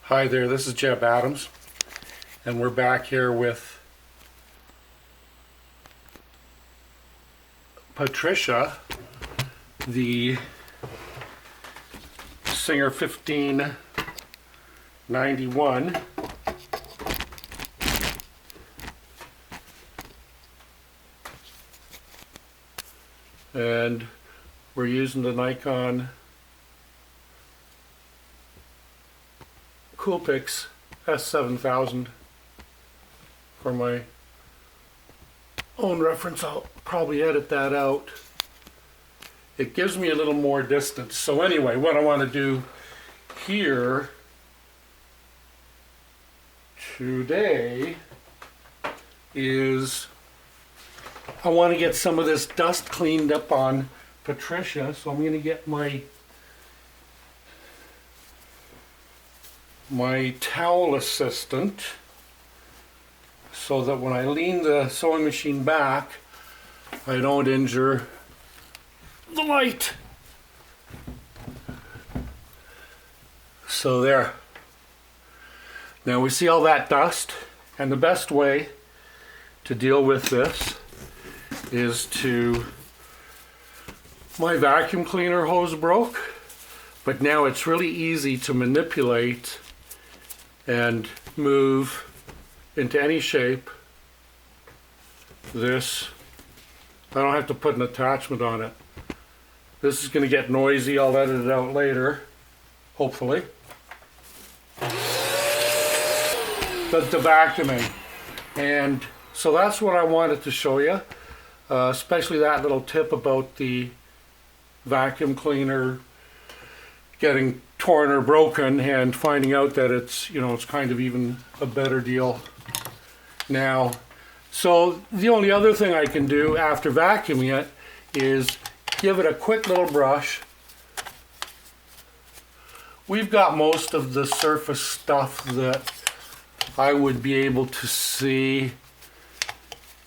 Hi there, this is JEBB Adams, and we're back here with Patricia, the Singer 1591. And we're using the Nikon Coolpix S7000 for my own reference. I'll probably edit that out. It gives me a little more distance. So anyway, what I want to do here today is I want to get some of this dust cleaned up on Patricia. So I'm going to get my towel assistant so that when I lean the sewing machine back, I don't injure the light. So there. Now we see all that dust, and the best way to deal with this is my vacuum cleaner hose broke, but now it's really easy to manipulate and move into any shape. This, I don't have to put an attachment on it. This is going to get noisy. I'll edit it out later, hopefully. The vacuuming. And so that's what I wanted to show you, especially that little tip about the vacuum cleaner getting torn or broken and finding out that it's, it's kind of even a better deal now. So the only other thing I can do after vacuuming it is give it a quick little brush. We've got most of the surface stuff that I would be able to see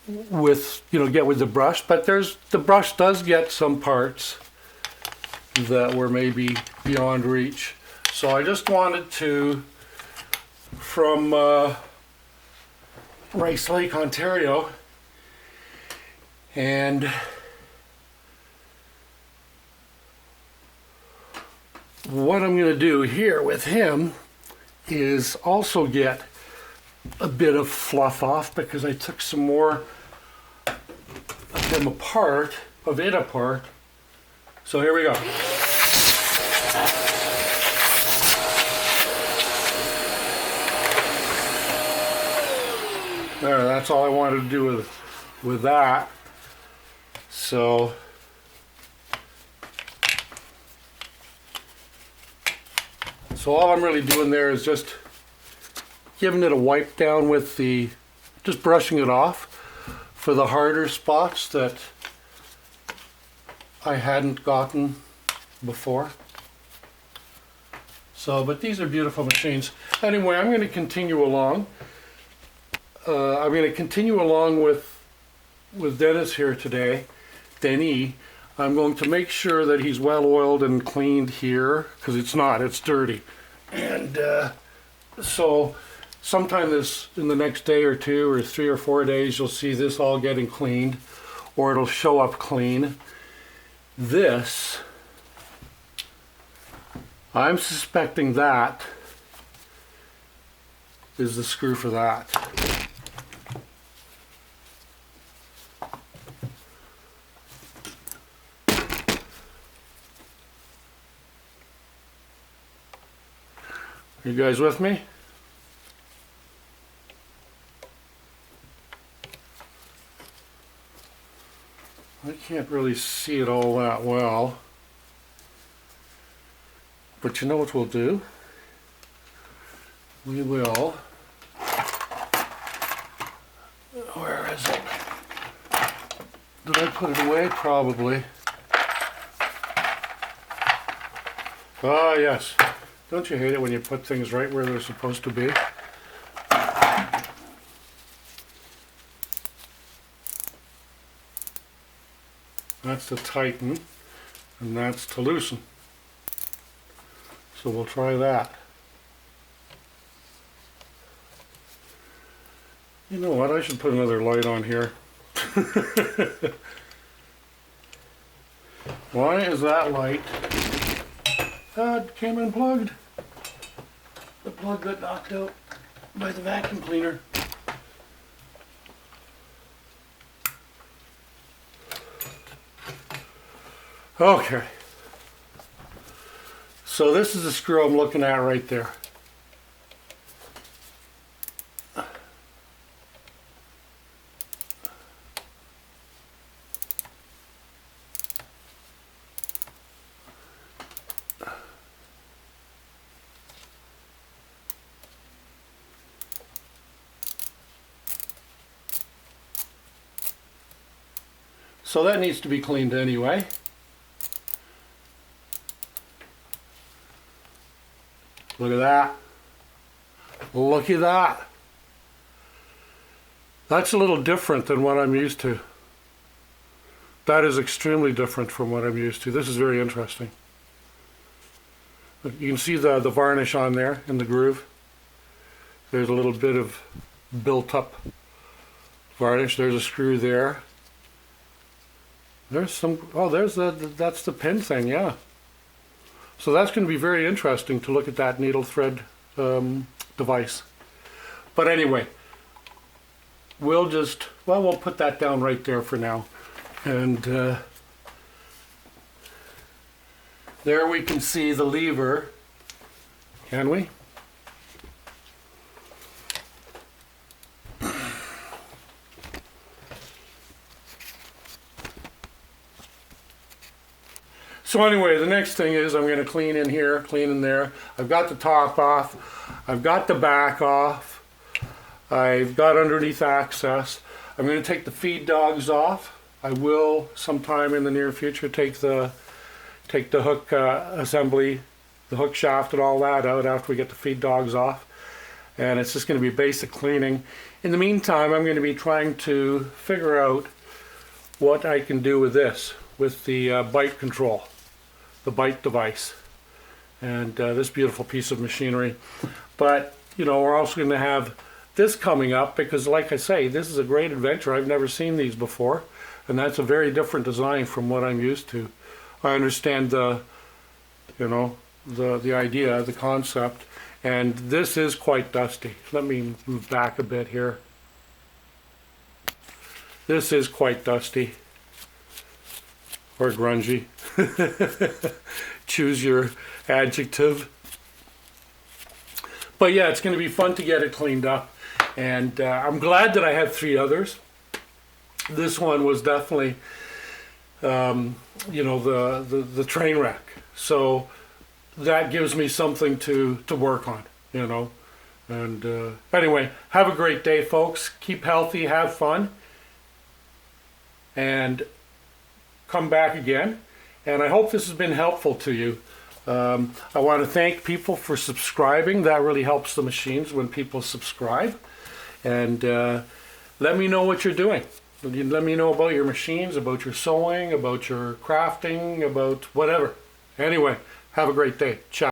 with, get with the brush, but the brush does get some parts that were maybe beyond reach. So I just wanted to, from Rice Lake, Ontario, and what I'm going to do here with him is also get a bit of fluff off, because I took some more of him apart, So here we go. There, that's all I wanted to do with that. So all I'm really doing there is just giving it a wipe down with just brushing it off for the harder spots that I hadn't gotten before. So, but these are beautiful machines. Anyway, I'm going to continue along. I'm going to continue along with Denis here today, Denis. I'm going to make sure that he's well oiled and cleaned here, because it's dirty. And so sometime in the next day or two or 3 or 4 days, you'll see this all getting cleaned, or it'll show up clean. This, I'm suspecting that is the screw for that. You guys with me? I can't really see it all that well, but you know what we'll do? We will, where is it? Did I put it away? Probably. Ah, yes. Don't you hate it when you put things right where they're supposed to be? That's to tighten, and that's to loosen. So we'll try that. You know what, I should put another light on here. Why is that light? It came unplugged. The plug got knocked out by the vacuum cleaner. Okay. So this is the screw I'm looking at right there. So that needs to be cleaned anyway. Look at that. Look at that. That's a little different than what I'm used to. That is extremely different from what I'm used to. This is very interesting. You can see the varnish on there in the groove. There's a little bit of built up varnish. There's a screw there. There's some, oh, that's the pin thing, yeah. So that's going to be very interesting to look at that needle thread device. But anyway, we'll put that down right there for now. And there we can see the lever. Can we? So anyway, the next thing is I'm going to clean in here, clean in there. I've got the top off. I've got the back off. I've got underneath access. I'm going to take the feed dogs off. I will sometime in the near future take the hook assembly, the hook shaft and all that out after we get the feed dogs off. And it's just going to be basic cleaning. In the meantime, I'm going to be trying to figure out what I can do with this, with the bite control. The bite device and this beautiful piece of machinery. But you know, we're also going to have this coming up because, like I say, this is a great adventure. I've never seen these before, and that's a very different design from what I'm used to. I understand the idea, the concept, and this is quite dusty. Let me move back a bit here. This is quite dusty. Or grungy. Choose your adjective. But yeah, it's going to be fun to get it cleaned up. And I'm glad that I had 3 others. This one was definitely, the train wreck. So that gives me something to work on, you know. And anyway, have a great day, folks. Keep healthy, have fun. And come back again, and I hope this has been helpful to you. I want to thank people for subscribing. That really helps the machines when people subscribe. And let me know what you're doing. Let me know about your machines, about your sewing, about your crafting, about whatever. Anyway, have a great day. Ciao.